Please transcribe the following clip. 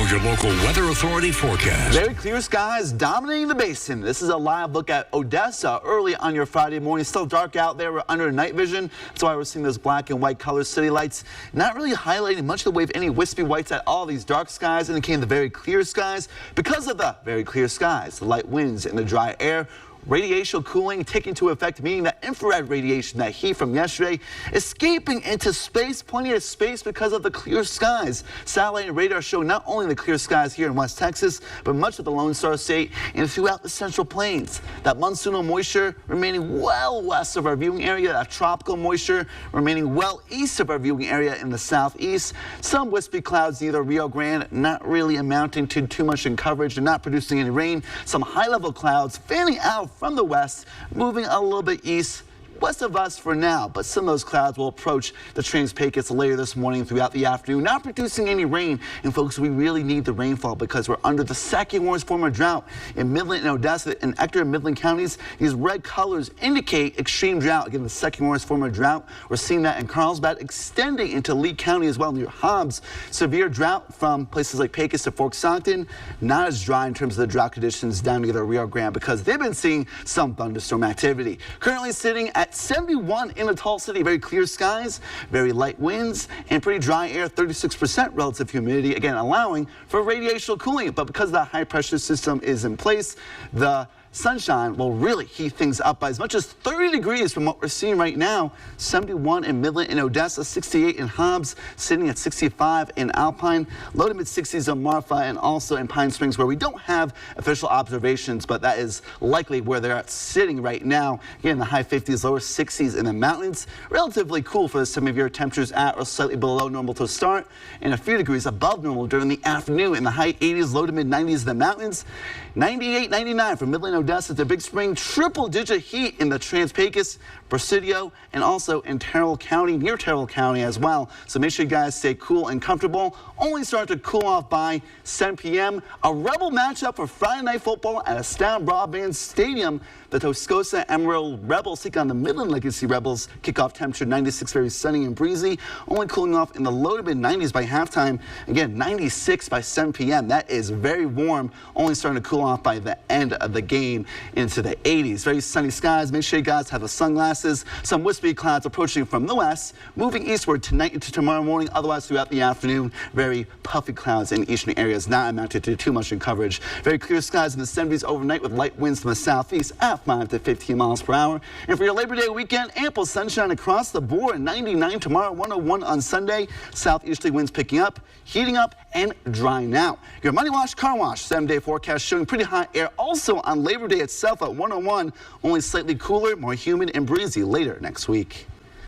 your local Weather Authority forecast. Very clear skies dominating the basin. This is a live look at Odessa early on your Friday morning. Still dark out there. We're under night vision. That's why we're seeing those black and white color city lights. Not really highlighting much of the way of any wispy whites at all. These dark skies indicating the very clear skies. Because of the very clear skies, the light winds and the dry air, radiational cooling taking into effect, meaning that infrared radiation, that heat from yesterday, escaping into space, plenty of space because of the clear skies. Satellite and radar show not only the clear skies here in West Texas, but much of the Lone Star State and throughout the Central Plains. That monsoonal moisture remaining well west of our viewing area, that tropical moisture remaining well east of our viewing area in the southeast. Some wispy clouds near the Rio Grande, not really amounting to too much in coverage and not producing any rain. Some high-level clouds fanning out from the west, moving a little bit east west of us for now, but some of those clouds will approach the Trans-Pecos later this morning throughout the afternoon, not producing any rain. And folks, we really need the rainfall because we're under the second worst form of drought in Midland and Odessa and Ector and Midland counties. These red colors indicate extreme drought. Again, the second worst form of drought. We're seeing that in Carlsbad, extending into Lee County as well near Hobbs. Severe drought from places like Pecos to Fort Stockton. Not as dry in terms of the drought conditions down near the Rio Grande because they've been seeing some thunderstorm activity. Currently sitting at 71 in the Tall City, very clear skies, very light winds, and pretty dry air, 36% relative humidity, again allowing for radiational cooling. But because the high pressure system is in place, the sunshine will really heat things up by as much as 30 degrees from what we're seeing right now. 71 in Midland and Odessa, 68 in Hobbs, sitting at 65 in Alpine, low to mid 60s in Marfa, and also in Pine Springs, where we don't have official observations, but that is likely where they're at sitting right now. Again, the high 50s, lower 60s in the mountains. Relatively cool for this time of year. Temperatures at or slightly below normal to start, and a few degrees above normal during the afternoon. In the high 80s, low to mid 90s in the mountains. 98, 99 for Midland, Odessa to Big Spring. Triple-digit heat in the Trans-Pecos, Presidio, and also in Terrell County, near Terrell County as well. So make sure you guys stay cool and comfortable. Only start to cool off by 7 p.m. A Rebel matchup for Friday Night Football at Astound Broadband Stadium. The Toscosa Emerald Rebels take on the Midland Legacy Rebels. Kickoff temperature 96, very sunny and breezy. Only cooling off in the low to mid 90s by halftime. Again, 96 by 7 p.m. That is very warm. Only starting to cool off by the end of the game into the 80s. Very sunny skies. Make sure you guys have the sunglasses. Some wispy clouds approaching from the west, moving eastward tonight into tomorrow morning. Otherwise, throughout the afternoon, very puffy clouds in eastern areas, not amounted to too much in coverage. Very clear skies in the 70s overnight with light winds from the southeast at 5 to 15 miles per hour. And for your Labor Day weekend, ample sunshine across the board. 99 tomorrow, 101 on Sunday. Southeasterly winds picking up, heating up, and drying out. Your Money Wash Car Wash 7-day forecast showing pretty hot air also on Labor Day itself at 101. Only slightly cooler, more humid and breezy later next week.